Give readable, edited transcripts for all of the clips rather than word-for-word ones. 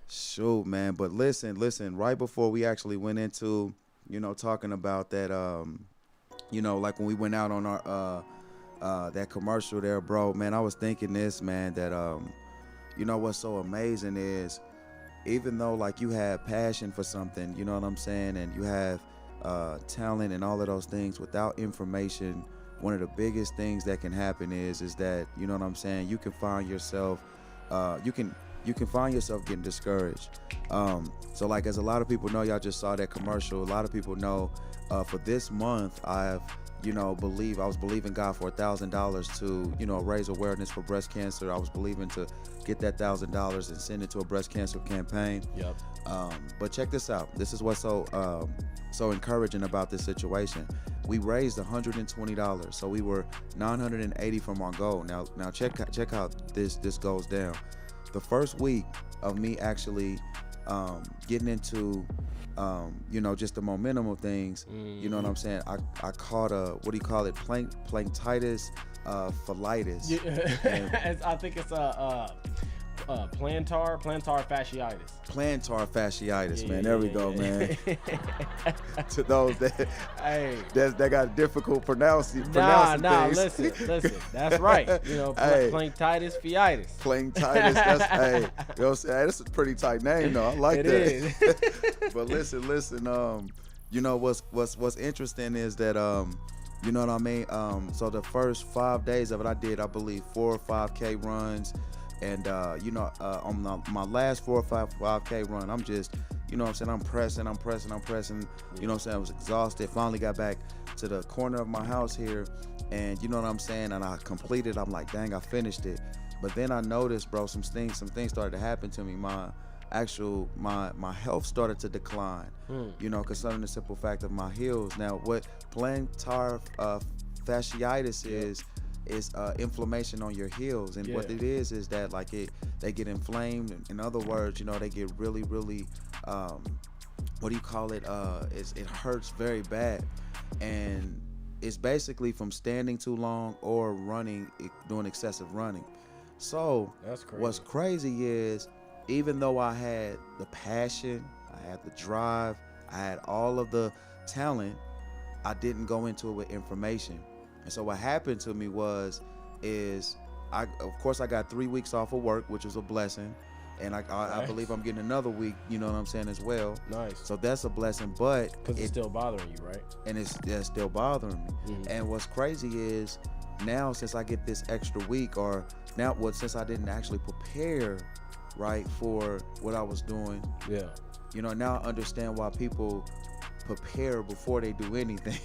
Shoot, man. But listen. Right before we actually went into, talking about that, like when we went out on our that commercial there, bro. Man, I was thinking this, man. That what's so amazing is even though like you have passion for something, you know what I'm saying, and you have talent and all of those things, without information, one of the biggest things that can happen is that, you know what I'm saying, you can find yourself you can find yourself getting discouraged. So like, as a lot of people know, y'all just saw that commercial. A lot of people know for this month I've I was believing God for $1,000 to raise awareness for breast cancer. I was believing to get that $1,000 and send it to a breast cancer campaign. Yep. But check this out. This is what's so encouraging about this situation. We raised $120, so we were $980 from our goal. Now check how this goes down. The first week of me actually getting into just the momentum of things, you know what I'm saying, I caught a, what do you call it, plantitis pholitis. Yeah. I think it's plantar fasciitis. Plantar fasciitis, Yeah, man. There we go, man. To those that got difficult pronouncing things. Listen. That's right. Plantitis fiitis. Plantitis. That's hey. You know what I'm saying? That's a pretty tight name, though. I like that. Is. But listen. What's interesting is that you know what I mean. So the first 5 days of it, I did, I believe, 4 or 5K runs. And on my last 4 or 5K run, I'm just, you know what I'm saying, I'm pressing. You know what I'm saying, I was exhausted. Finally got back to the corner of my house here, and you know what I'm saying, and I completed. I'm like, dang, I finished it. But then I noticed, bro, some things started to happen to me. My health started to decline, concerning the simple fact of my heels. Now, what plantar fasciitis is inflammation on your heels, and what it is that like they get inflamed. In other words, they get really what do you call it, it hurts very bad, and it's basically from standing too long or running, doing excessive running. So That's crazy. What's crazy is, even though I had the passion, I had the drive, I had all of the talent, I didn't go into it with information. And so what happened to me I got 3 weeks off of work, which was a blessing. And Nice. I believe I'm getting another week, you know what I'm saying, as well. Nice. So that's a blessing, but Because it's still bothering you, right? and it's still bothering me. Mhm. And what's crazy is, now since I get this extra week, since I didn't actually prepare right for what I was doing, Yeah. now I understand why people prepare before they do anything.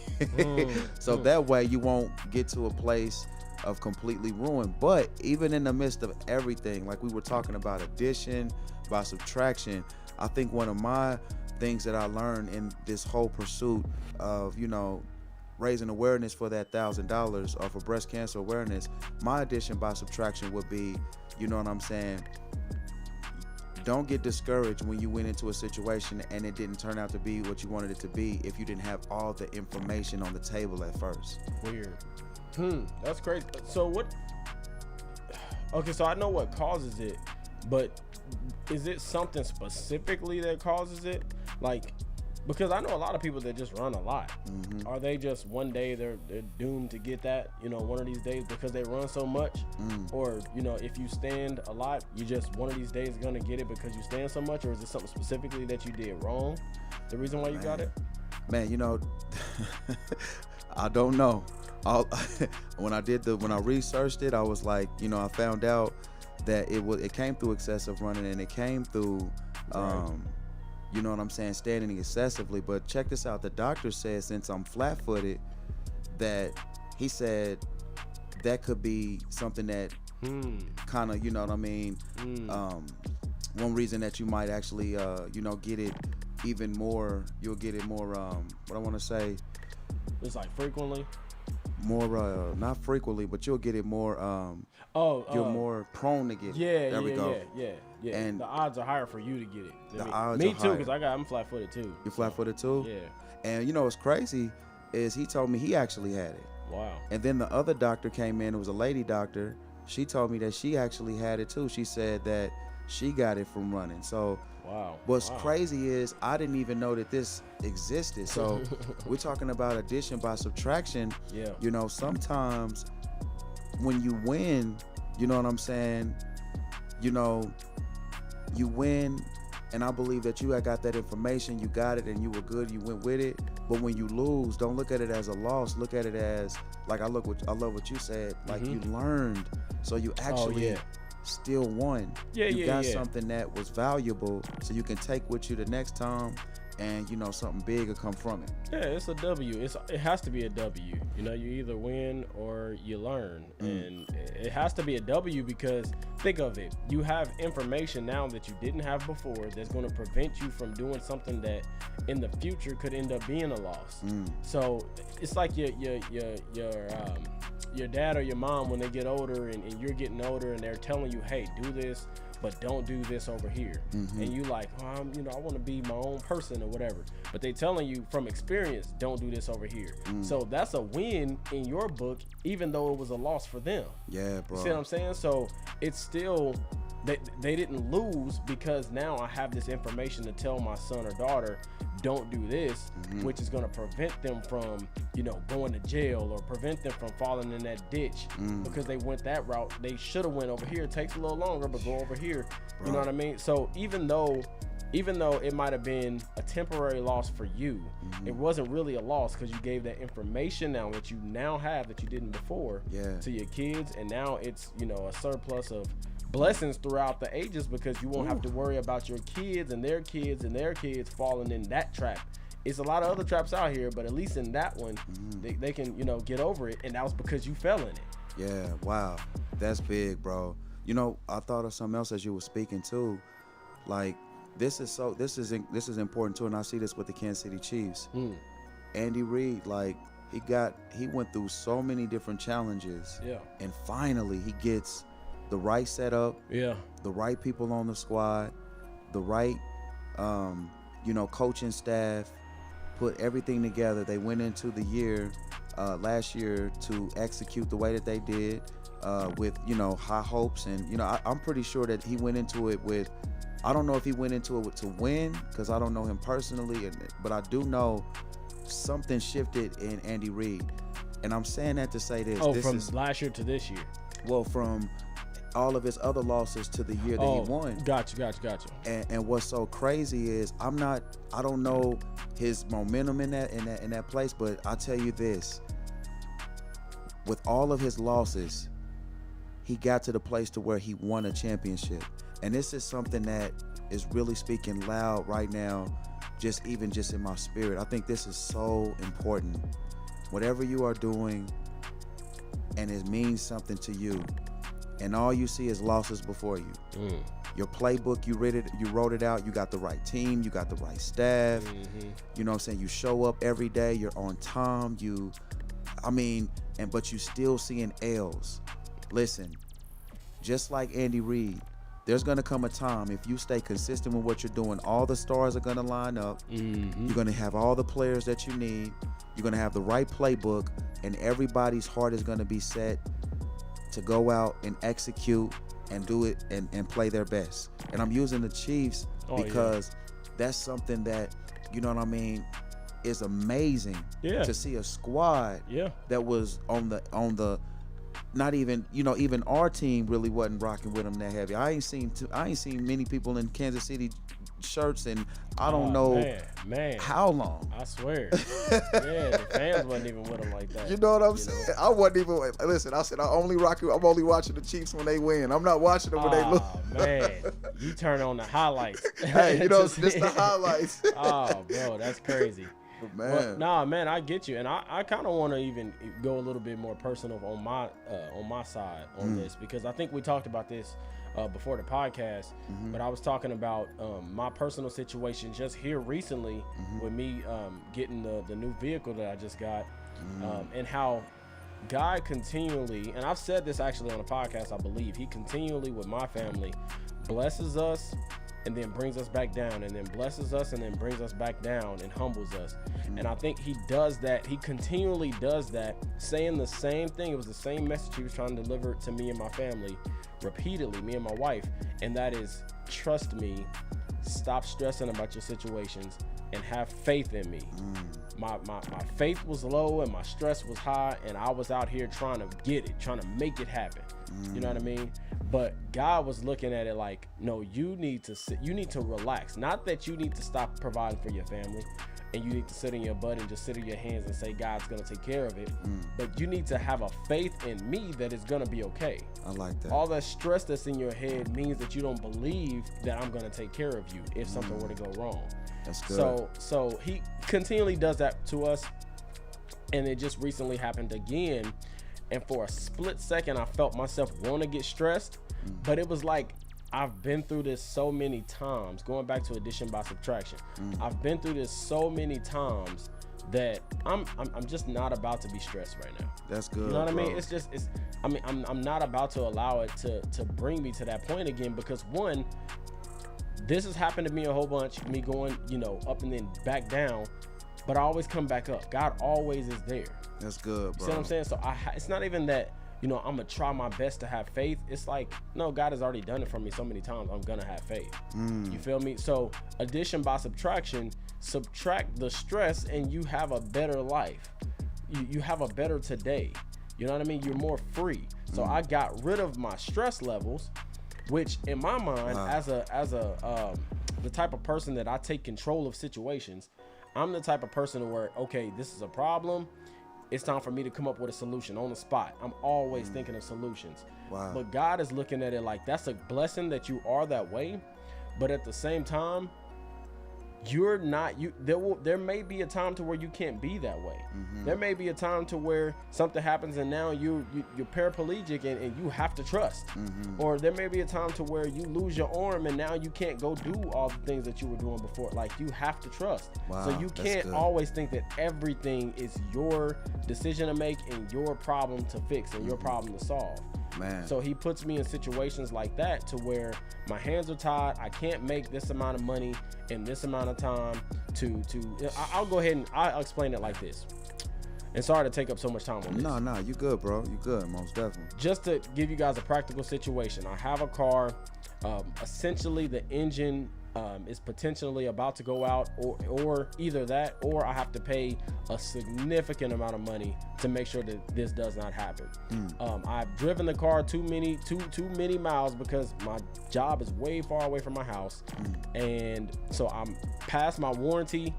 So that way you won't get to a place of completely ruin. But even in the midst of everything, like we were talking about addition, about subtraction, I think one of my things that I learned in this whole pursuit of raising awareness for that $1,000 or for breast cancer awareness, my addition by subtraction would be, you know what I'm saying, don't get discouraged when you went into a situation and it didn't turn out to be what you wanted it to be, if you didn't have all the information on the table at first. Weird. That's crazy. So what? Okay, so I know what causes it, but is it something specifically that causes it? Like, because I know a lot of people that just run a lot. Mm-hmm. Are they just one day they're doomed to get that, one of these days because they run so much? Or, if you stand a lot, you just one of these days gonna get it because you stand so much? Or is it something specifically that you did wrong, the reason why you got it? Man, I don't know. When I researched it, I was like, I found out that it came through excessive running, and it came through you know what I'm saying, standing excessively. But check this out. The doctor said, since I'm flat-footed, that he said that could be something that kind of, you know what I mean, one reason that you might actually, get it even more, you'll get it more, what I want to say, It's like frequently? more, not frequently, but you'll get it more, you're more prone to get it. Yeah, There we go. Yeah. And the odds are higher for you to get it. Me too, because I'm flat-footed too. You're flat-footed too? Yeah. And what's crazy is he told me he actually had it. Wow. And then the other doctor came in, it was a lady doctor. She told me that she actually had it too. She said that she got it from running. So Wow. what's crazy is I didn't even know that this existed. So we're talking about addition by subtraction. Yeah. You know, sometimes when you win, you know what I'm saying? You know, you win, and I believe that you had got that information, you got it, and you were good, you went with it. But when you lose, don't look at it as a loss. Look at it as, like, I love what you said. Like, you learned, so you actually still won. You got something that was valuable, so you can take with you the next time, and you know something big will come from it. Yeah, it's a W. It has to be a W. You know, you either win or you learn, and it has to be a W because think of it. You have information now that you didn't have before that's going to prevent you from doing something that in the future could end up being a loss. So it's like your dad or your mom when they get older and you're getting older and they're telling you, hey, do this, but don't do this over here. And you like, you know, I want to be my own person or whatever. But they telling you from experience, don't do this over here. So that's a win in your book, even though it was a loss for them. Yeah, bro. You see what I'm saying? So it's still, they didn't lose because now I have this information to tell my son or daughter, don't do this, which is going to prevent them from, you know, going to jail or prevent them from falling in that ditch because they went that route. They should have went over here. It takes a little longer, but go over here. Right. You know what I mean? So even though it might have been a temporary loss for you, it wasn't really a loss because you gave that information now that you now have that you didn't before to your kids, and now it's, you know, a surplus of blessings throughout the ages because you won't have to worry about your kids and their kids and their kids falling in that trap. It's a lot of other traps out here, but at least in that one, they can, you know, get over it, and that was because you fell in it. Yeah, wow, that's big, bro. You know, I thought of something else as you were speaking too. Like, this is important too, and I see this with the Kansas City Chiefs. Andy Reid, like, he went through so many different challenges, and finally he gets the right setup, the right people on the squad, the right, you know, coaching staff, put everything together. They went into the year, last year, to execute the way that they did, with, you know, high hopes. And, you know, I'm pretty sure that he went into it with, I don't know if he went into it to win, because I don't know him personally, but I do know something shifted in Andy Reid. And I'm saying that to say this. From last year to this year. Well, from all of his other losses to the year that he won. Gotcha. And what's so crazy is I don't know his momentum in that place, but I'll tell you this. With all of his losses, he got to the place to where he won a championship. And this is something that is really speaking loud right now, just in my spirit. I think this is so important. Whatever you are doing and it means something to you, and all you see is losses before you. Your playbook, you wrote it out, you got the right team, you got the right staff. You know what I'm saying? You show up every day, you're on time, but you still seeing L's. Listen, just like Andy Reid, there's gonna come a time, if you stay consistent with what you're doing, all the stars are gonna line up. You're gonna have all the players that you need. You're gonna have the right playbook, and everybody's heart is gonna be set to go out and execute and do it and play their best. And I'm using the Chiefs because that's something that, you know what I mean, is amazing to see a squad that was on the not even, you know, even our team really wasn't rocking with them that heavy. I ain't seen many people in Kansas City shirts, and I don't know how long. I swear. The fans wasn't even with them like that. You know what I'm saying? I wasn't even, listen, I said I'm only watching the Chiefs when they win. I'm not watching them when they lose. Man, you turn on the highlights. Hey, you know, it's just the highlights. Oh, bro, that's crazy. But man. Well, man, I get you, and I kind of want to even go a little bit more personal on my side on this, because I think we talked about this before the podcast, but I was talking about my personal situation just here recently with me getting the new vehicle that I just got, and how God continually, and I've said this actually on the podcast, I believe, he continually with my family blesses us and then brings us back down, and then blesses us and then brings us back down and humbles us. And I think he does that. He continually does that, saying the same thing. It was the same message he was trying to deliver to me and my family repeatedly, me and my wife. And that is, trust me, stop stressing about your situations, and have faith in me. My faith was low and my stress was high, and I was out here trying to get it, trying to make it happen. You know what I mean? But God was looking at it like, no, you need to relax. Not that you need to stop providing for your family and you need to sit in your butt and just sit in your hands and say God's gonna take care of it. But you need to have a faith in me that it's gonna be okay. I like that. All that stress that's in your head means that you don't believe that I'm gonna take care of you if something were to go wrong. That's good. So he continually does that to us, and it just recently happened again. And for a split second, I felt myself want to get stressed, but it was like, I've been through this so many times. Going back to addition by subtraction, I've been through this so many times that I'm just not about to be stressed right now. That's good. You know what bro. I mean? I'm not about to allow it to bring me to that point again, because one, this has happened to me a whole bunch, me going, up and then back down, but I always come back up. God always is there. That's good, bro. You see what I'm saying? So it's not even that, I'm gonna try my best to have faith. It's like, no, God has already done it for me so many times, I'm gonna have faith. You feel me? So addition by subtraction, subtract the stress and you have a better life. You have a better today. You know what I mean? You're more free. So I got rid of my stress levels, which in my mind, as the type of person that I take control of situations, I'm the type of person where, okay, this is a problem. It's time for me to come up with a solution on the spot. I'm always thinking of solutions. Wow. But God is looking at it like, that's a blessing that you are that way. But at the same time, you're not, there may be a time to where you can't be that way. There may be a time to where something happens and now you're paraplegic and you have to trust. Or there may be a time to where you lose your arm and now you can't go do all the things that you were doing before. Like, you have to trust. Wow, so you can't always think that everything is your decision to make and your problem to fix and your problem to solve. Man. So he puts me in situations like that to where my hands are tied. I can't make this amount of money in this amount of time I'll go ahead and I'll explain it like this. And sorry to take up so much time on this. No, you good, bro. You good, most definitely. Just to give you guys a practical situation, I have a car. Essentially, the engine is potentially about to go out, or either that, or I have to pay a significant amount of money to make sure that this does not happen. I've driven the car too many miles because my job is way far away from my house, and so I'm past my warranty.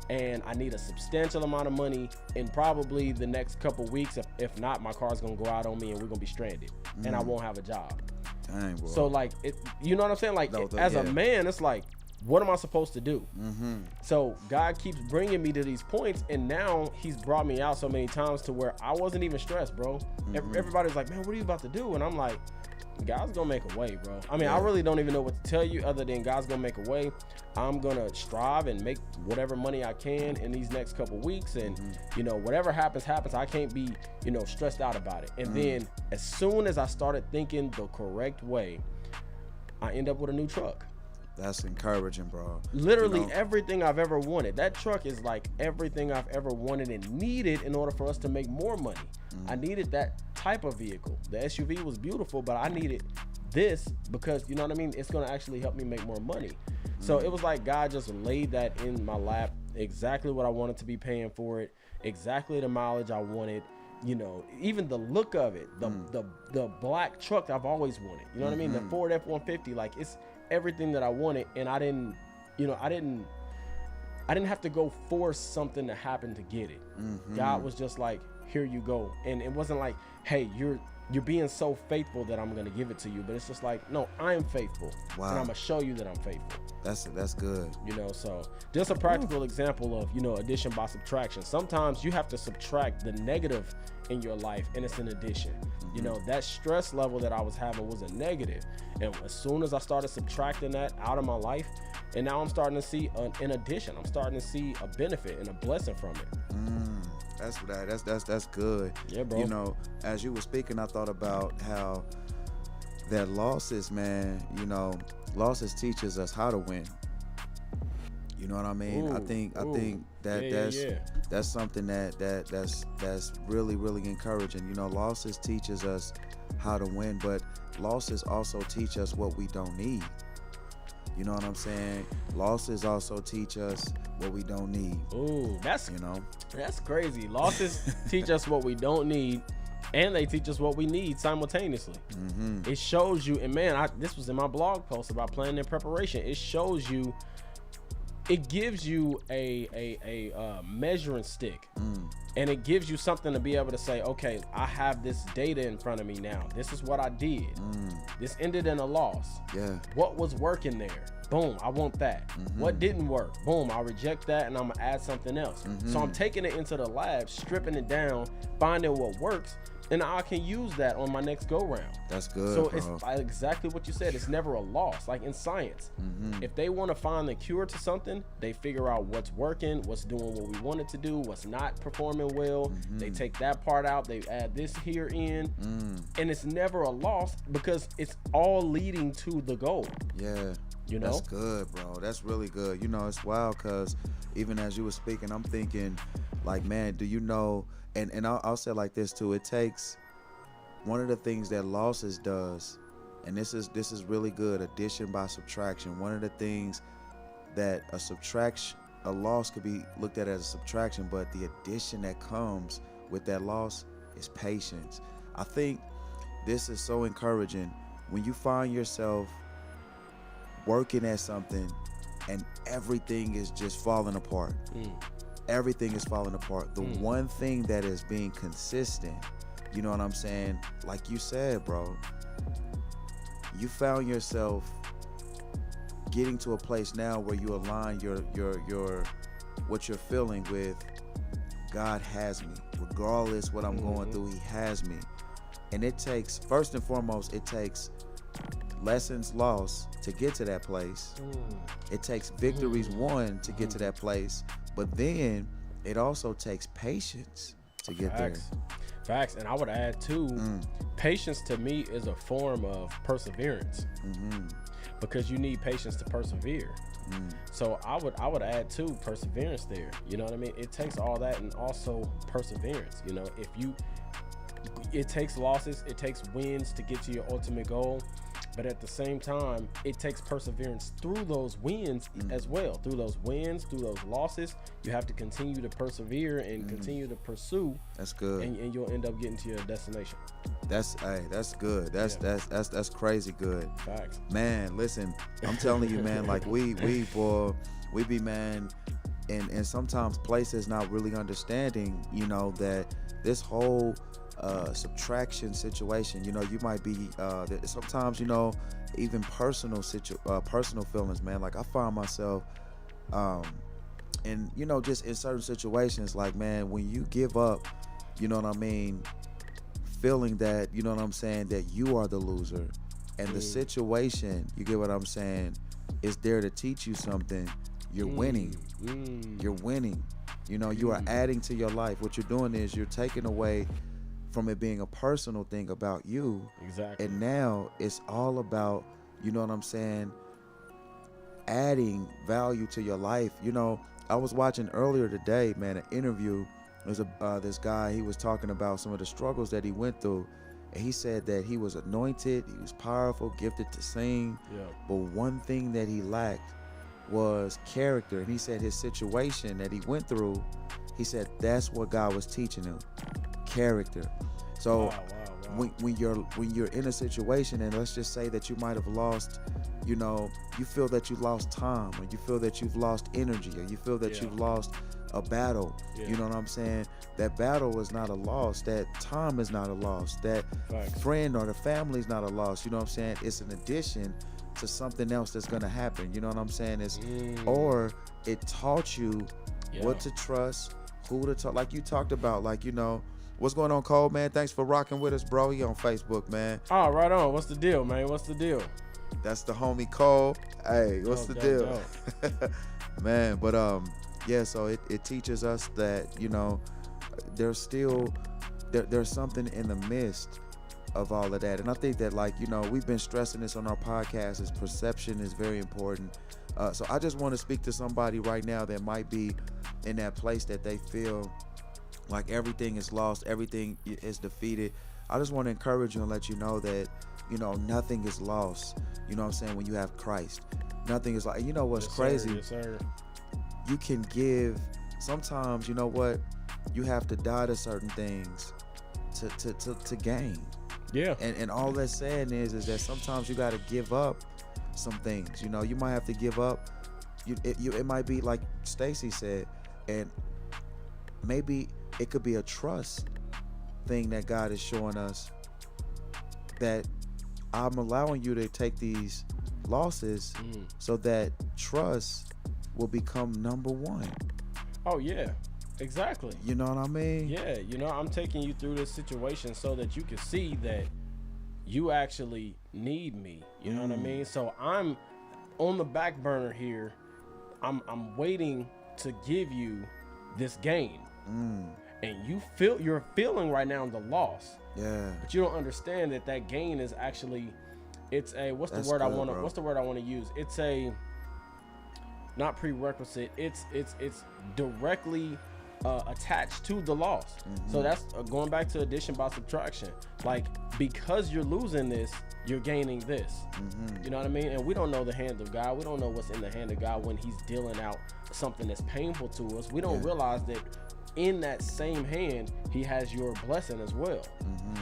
And I need a substantial amount of money in probably the next couple weeks. If not, my car's gonna go out on me and we're gonna be stranded, and I won't have a job. Dang, bro. So like, you know what I'm saying? Like, as a man, it's like, what am I supposed to do? So God keeps bringing me to these points, and now He's brought me out so many times to where I wasn't even stressed, bro. Everybody's like, man, what are you about to do? And I'm like, God's gonna make a way, bro. I mean, I really don't even know what to tell you other than God's gonna make a way. I'm gonna strive and make whatever money I can in these next couple weeks, and whatever happens. I can't be stressed out about it. And then as soon as I started thinking the correct way, I end up with a new truck. That's encouraging, bro. Literally everything I've ever wanted. That truck is like everything I've ever wanted and needed in order for us to make more money. I needed that type of vehicle. The SUV was beautiful, but I needed this because, you know what I mean? It's going to actually help me make more money. So it was like God just laid that in my lap, exactly what I wanted to be paying for it, exactly the mileage I wanted. Even the look of it, the black truck I've always wanted. You know what I mean? The Ford F-150, like, it's everything that I wanted, and I didn't have to go force something to happen to get it. God was just like, here you go. And it wasn't like, hey, you're being so faithful that I'm gonna give it to you, but it's just like, no, I'm faithful. Wow. And I'm gonna show you that I'm faithful. That's good. So just a practical example of addition by subtraction. Sometimes you have to subtract the negative in your life, and it's an addition. That stress level that I was having was a negative, and as soon as I started subtracting that out of my life, and now I'm starting to see an addition. I'm starting to see a benefit and a blessing from it. That's good. Yeah, bro. As you were speaking, I thought about how that losses, man, losses teaches us how to win. You know what I mean? Ooh, I think that yeah. that's something that's really really encouraging. You know, losses teaches us how to win, but losses also teach us what we don't need. You know what I'm saying? Losses also teach us what we don't need. Ooh, that's crazy. Losses teach us what we don't need, and they teach us what we need simultaneously. It shows you, and man, this was in my blog post about planning and preparation. It shows you, it gives you a measuring stick, and it gives you something to be able to say, okay, I have this data in front of me now. This is what I did. This ended in a loss. Yeah. What was working there? Boom, I want that. What didn't work? Boom, I'll reject that and I'm gonna add something else. So I'm taking it into the lab, stripping it down, finding what works, and I can use that on my next go round. That's good. So bro. it's like exactly what you said. It's never a loss. Like in science, if they want to find the cure to something, they figure out what's working, what's doing what we want it to do, what's not performing well. They take that part out, they add this here in, and it's never a loss because it's all leading to the goal. Yeah. You know? That's good, bro. That's really good. You know, it's wild because even as you were speaking, I'm thinking, like, man, do you know? And I'll say it like this too. It takes one of the things that losses does, and this is really good. Addition by subtraction. One of the things that a loss could be looked at as a subtraction, but the addition that comes with that loss is patience. I think this is so encouraging when you find yourself working at something and everything is just falling apart. Everything is falling apart. The one thing that is being consistent, you know what I'm saying? Like you said, bro, you found yourself getting to a place now where you align your what you're feeling with God has me. Regardless what I'm going through, he has me. And it takes, first and foremost, it takes lessons lost to get to that place. It takes victories won to get to that place, but then it also takes patience to get there. Facts. And I would add too, patience to me is a form of perseverance, because you need patience to persevere. So I would add too perseverance there. You know what I mean? It takes all that and also perseverance. You know, it takes losses, it takes wins to get to your ultimate goal. But at the same time, it takes perseverance through those wins as well. Through those wins, through those losses, you have to continue to persevere and continue to pursue. That's good. And you'll end up getting to your destination. That's good. That's crazy good. Facts. Man, listen, I'm telling you, man, like we be, man, and sometimes places not really understanding, you know, that this whole subtraction situation, you know, you might be sometimes, you know, even personal feelings, man. Like I find myself and you know, just in certain situations, like, man, when you give up, you know what I mean, feeling that, you know what I'm saying, that you are the loser, and the situation, you get what I'm saying, is there to teach you something. You're winning. You're winning. You know, you are adding to your life. What you're doing is you're taking away from it being a personal thing about you. Exactly. And now it's all about, you know what I'm saying, adding value to your life. You know, I was watching earlier today, man, an interview. There's this guy, he was talking about some of the struggles that he went through. And he said that he was anointed, he was powerful, gifted to sing. But one thing that he lacked was character. And he said his situation that he went through, he said that's what God was teaching him. Character. So wow. when you're in a situation, and let's just say that you might have lost, you know, you feel that you lost time, or you feel that you've lost energy, or you feel that you've lost a battle. You know what I'm saying? That battle is not a loss. That time is not a loss. That friend or the family is not a loss. You know what I'm saying? It's an addition to something else that's gonna happen. You know what I'm saying? It's or it taught you what to trust, who to talk. Like you talked about, like, you know. What's going on, Cole, man? Thanks for rocking with us, bro. He on Facebook, man. Oh, right on. What's the deal, man? What's the deal? That's the homie Cole. Hey, what's the deal? Man, but yeah, so it teaches us that, you know, there's still there's something in the midst of all of that. And I think that, like, you know, we've been stressing this on our podcast, is perception is very important. So I just want to speak to somebody right now that might be in that place that they feel like everything is lost, everything is defeated. I just want to encourage you and let you know that, you know, nothing is lost. You know what I'm saying? When you have Christ, nothing is like, you know what's crazy? Yes, sir. You can give. Sometimes, you know what? You have to die to certain things to gain. Yeah. And all that's saying is that sometimes you got to give up some things. You know, you might have to give up. It might be like Stacy said, and maybe it could be a trust thing that God is showing us, that I'm allowing you to take these losses so that trust will become number one. Oh yeah, exactly. You know what I mean? Yeah, you know, I'm taking you through this situation so that you can see that you actually need me. You know what I mean? So I'm on the back burner here. I'm waiting to give you this gain. And you're feeling right now the loss. Yeah. But you don't understand that gain is actually, it's a, what's the word I want to use? It's a, not prerequisite. It's directly attached to the loss. So that's going back to addition by subtraction. Like, because you're losing this, you're gaining this. You know what I mean? And we don't know the hand of God. We don't know what's in the hand of God when he's dealing out something that's painful to us. We don't realize that in that same hand, he has your blessing as well.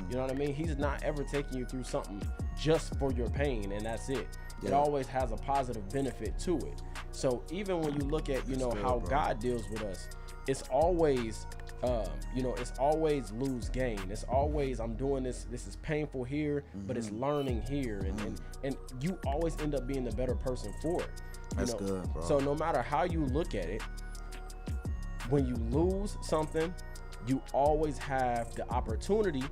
You know what I mean? He's not ever taking you through something just for your pain and that's it. It always has a positive benefit to it. So even when you look at, you know, how God deals with us, it's always, you know, it's always lose gain. It's always, I'm doing this is painful here, but it's learning here. And you always end up being the better person for it. That's good, bro. So no matter how you look at it, when you lose something, you always have the opportunity,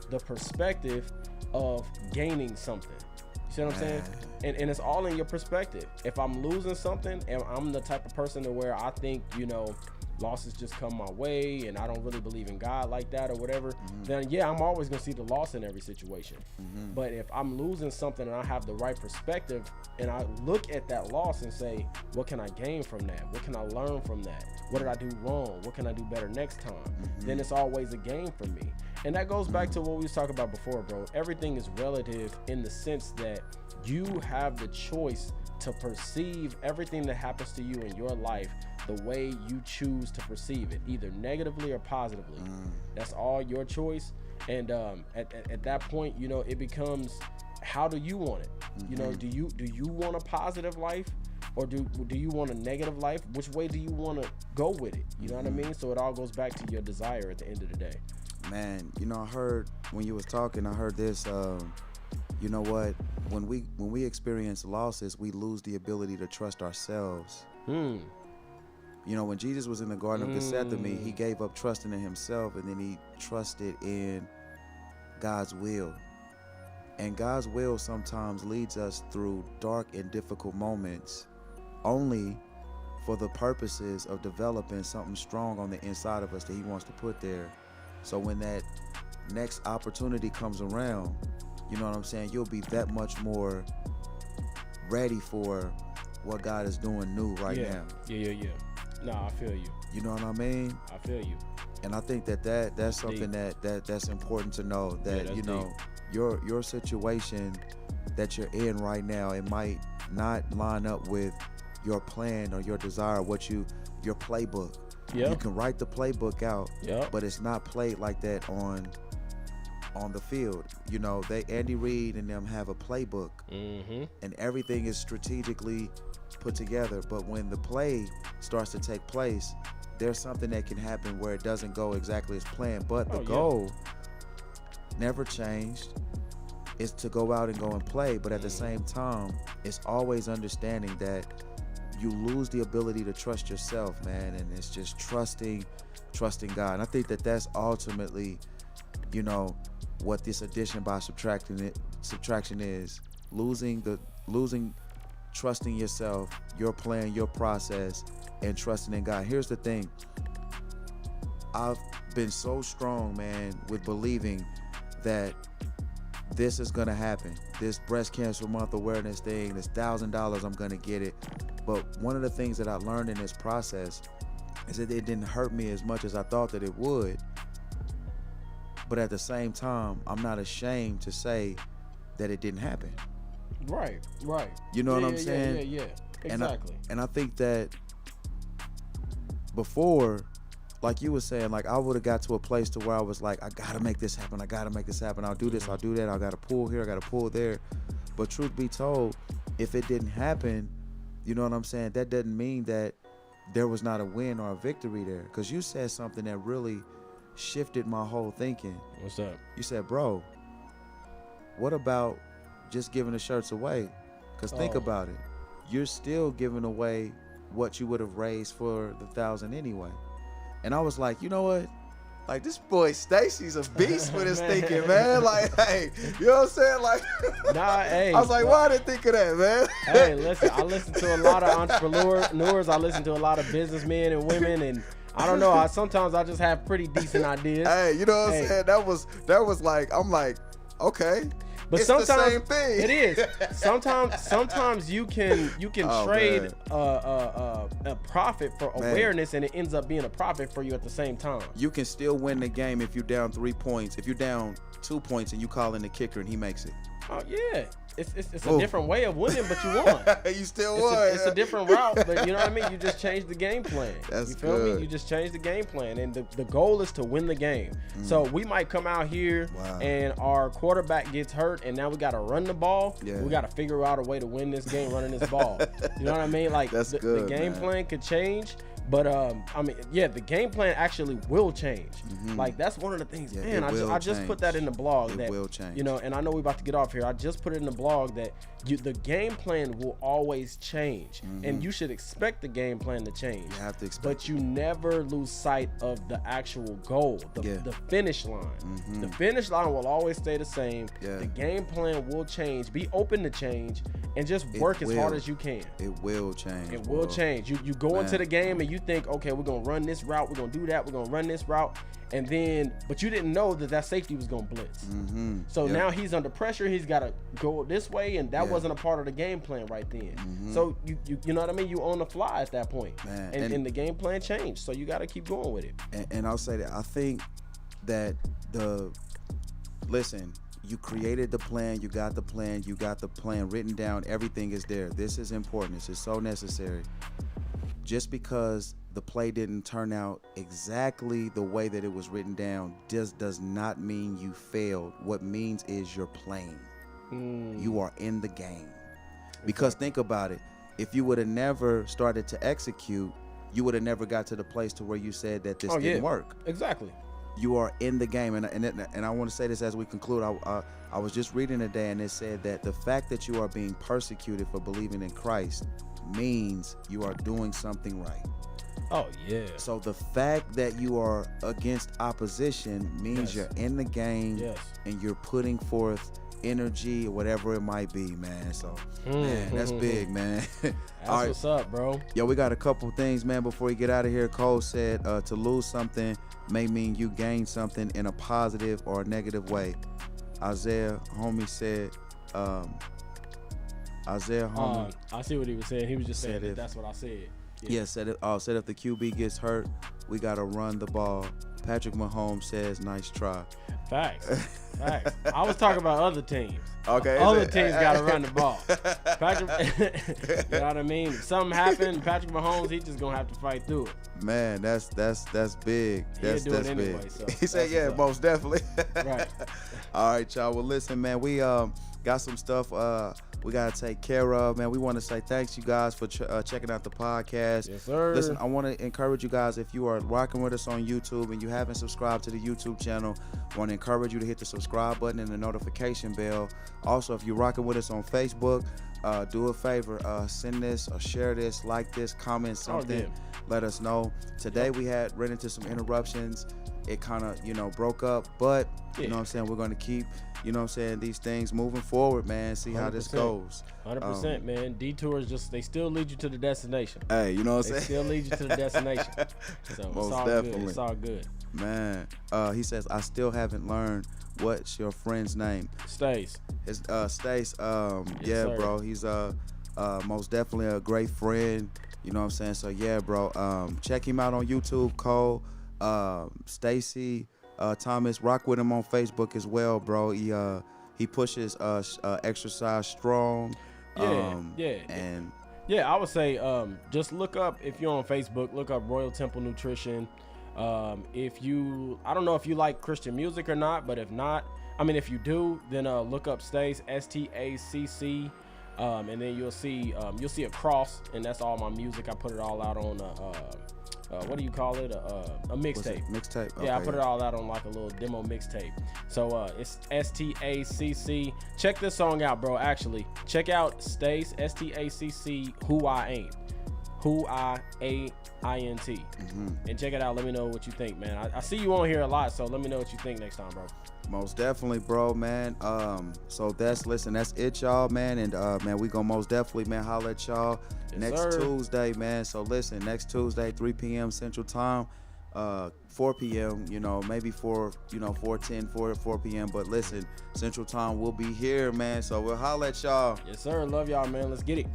the perspective of gaining something. You see what I'm saying? And it's all in your perspective. If I'm losing something and I'm the type of person to where I think, you know, losses just come my way and I don't really believe in God like that or whatever, then yeah, I'm always gonna see the loss in every situation. But if I'm losing something and I have the right perspective and I look at that loss and say, what can I gain from that? What can I learn from that? What did I do wrong? What can I do better next time? Then it's always a gain for me. And that goes back to what we was talking about before, bro. Everything is relative in the sense that you have the choice to perceive everything that happens to you in your life the way you choose to perceive it, either negatively or positively. That's all your choice. And at that point, you know, it becomes, how do you want it? You know, do you want a positive life, or do you want a negative life? Which way do you want to go with it? You know what I mean? So it all goes back to your desire at the end of the day. Man, you know, I heard when you was talking, I heard this. You know what? When we experience losses, we lose the ability to trust ourselves. You know, when Jesus was in the Garden of Gethsemane, he gave up trusting in himself, and then he trusted in God's will. And God's will sometimes leads us through dark and difficult moments, only for the purposes of developing something strong on the inside of us that he wants to put there. So when that next opportunity comes around, you know what I'm saying, you'll be that much more ready for what God is doing new right now. Yeah. No, I feel you. You know what I mean? I feel you. And I think that's something that's important to know, that you know, your situation that you're in right now, it might not line up with your plan or your desire, your playbook. You can write the playbook out, but it's not played like that on the field. You know, Andy Reid and them have a playbook, and everything is strategically put together. But when the play starts to take place, there's something that can happen where it doesn't go exactly as planned. But the goal never changed. Is to go out and go and play. But at the same time, it's always understanding that you lose the ability to trust yourself, man. And it's just trusting God. And I think that's ultimately, you know, what this addition by subtraction is. Losing trusting yourself, your plan, your process, and trusting in God. Here's the thing. I've been so strong, man, with believing that this is gonna happen. This breast cancer month awareness thing, this $1,000, I'm gonna get it. But one of the things that I learned in this process is that it didn't hurt me as much as I thought that it would. But at the same time, I'm not ashamed to say that it didn't happen. Right. You know what I'm saying? Yeah. Exactly. And I think that before, like you were saying, like I would have got to a place to where I was like, I gotta make this happen. I'll do this, I'll do that. I gotta pull here, I gotta pull there. But truth be told, if it didn't happen, you know what I'm saying? That doesn't mean that there was not a win or a victory there. Because you said something that really shifted my whole thinking. What's up? You said, bro, what about just giving the shirts away? Because think about it. You're still giving away what you would have raised for the 1,000 anyway. And I was like, you know what? Like, this boy Stacy's a beast with his thinking, man. Like, hey, you know what I'm saying? Like, nah, hey. I was like, why did I think of that, man? Hey, listen, I listen to a lot of entrepreneurs. I listen to a lot of businessmen and women, and I don't know. Sometimes I just have pretty decent ideas. Hey, you know what I'm saying? That was like, I'm like, okay. But it's sometimes the same thing. It is. Sometimes you can trade a profit for awareness, and it ends up being a profit for you at the same time. You can still win the game if you're down 3 points. If you're down 2 points and you call in the kicker and he makes it. Oh yeah. It's a different way of winning, but you won. You still won. It's a different route, but you know what I mean? You just changed the game plan. That's you feel good. me? You just changed the game plan, and the goal is to win the game. So we might come out here and our quarterback gets hurt, and now we got to run the ball. Yeah. We got to figure out a way to win this game running this ball. You know what I mean? Like That's the good, game man. plan could change. But I mean, yeah, the game plan actually will change. Like that's one of the things, man. I just put that in the blog. It will change. You know, and I know we're about to get off here. I just put it in the blog that the game plan will always change, and you should expect the game plan to change. You have to expect. But you never lose sight of the actual goal, the finish line. The finish line will always stay the same. Yeah. The game plan will change. Be open to change, and just work as hard as you can. It will change. It will change. You go into the game and you think, okay, we're gonna run this route, we're gonna do that, we're gonna run this route, and then, but you didn't know that safety was gonna blitz. So now he's under pressure. He's got to go this way, and that wasn't a part of the game plan right then. So you know what I mean? You on the fly at that point, and the game plan changed. So you got to keep going with it. And I'll say that I think that listen. You created the plan, you got the plan written down, everything is there. This is important, this is so necessary. Just because the play didn't turn out exactly the way that it was written down does not mean you failed. What means is you're playing. You are in the game. Because think about it, if you would have never started to execute, you would have never got to the place to where you said that this didn't work. Exactly. You are in the game, and I want to say this as we conclude. I was just reading today, and it said that the fact that you are being persecuted for believing in Christ means you are doing something right. Oh yeah. So the fact that you are against opposition means you're in the game, and you're putting forth energy or whatever it might be, man. So man, that's big, man. That's all right. What's up, bro? Yo, we got a couple things, man, before we get out of here. Cole said to lose something may mean you gain something in a positive or a negative way. Isaiah homie said I see what he was saying. He was just saying that's what I said. Said if the QB gets hurt, we gotta run the ball. Patrick Mahomes says nice try. Facts. I was talking about other teams. Okay. Other teams gotta run the ball. Patrick, you know what I mean? If something happened, Patrick Mahomes, he just gonna have to fight through it. Man, that's big. That's anyway, big. So he said, most definitely. Right. All right, y'all. Well, listen, man, we got some stuff we gotta take care of, man. We want to say thanks you guys for checking out the podcast. Yes, sir. Listen, I want to encourage you guys, if you are rocking with us on YouTube and you haven't subscribed to the YouTube channel, I want to encourage you to hit the subscribe button and the notification bell. Also, if you're rocking with us on Facebook, do a favor, send this or share this, like this, comment something, let us know. Today we had ran into some interruptions. it kind of, you know, broke up. But, you Yeah. know what I'm saying, we're going to keep, you know what I'm saying, these things moving forward, man, see how this 100%. goes. 100%, man. Detours just, they still lead you to the destination. Hey, you know what I'm They saying? still lead you to the destination. So Most it's all definitely. good. It's all good. Man, he says, I still haven't learned what's your friend's name. Stays. His Stace, yeah, sir. bro. He's most definitely a great friend. You know what I'm saying? So yeah, bro. Check him out on YouTube, Cole. Stacy, Thomas. Rock with him on Facebook as well, bro. He pushes exercise strong. Yeah. And Yeah, I would say just look up, if you're on Facebook, look up Royal Temple Nutrition. If you, I don't know if you like Christian music or not, but if not, I mean, if you do, then look up Stace, Stacc, and then you'll see a cross, and that's all my music. I put it all out on what do you call it? A mixtape. Mixtape. Yeah, I Okay, put it all out on like a little demo mixtape. So it's Stacc. Check this song out, bro. Actually, check out Stace, Stacc, Who I Ain't. Who I Ain't. And check it out. Let me know what you think, man. I see you on here a lot, so let me know what you think next time, bro. Most definitely, bro, man. So that's it, y'all, man. And man, we gonna most definitely, man, holler at y'all next Tuesday, man. So listen, next Tuesday, 3 p.m. Central Time, 4 p.m. You know, maybe 4:10, 4 p.m. But listen, Central Time, we'll be here, man. So we'll holler at y'all. Yes, sir. Love y'all, man. Let's get it.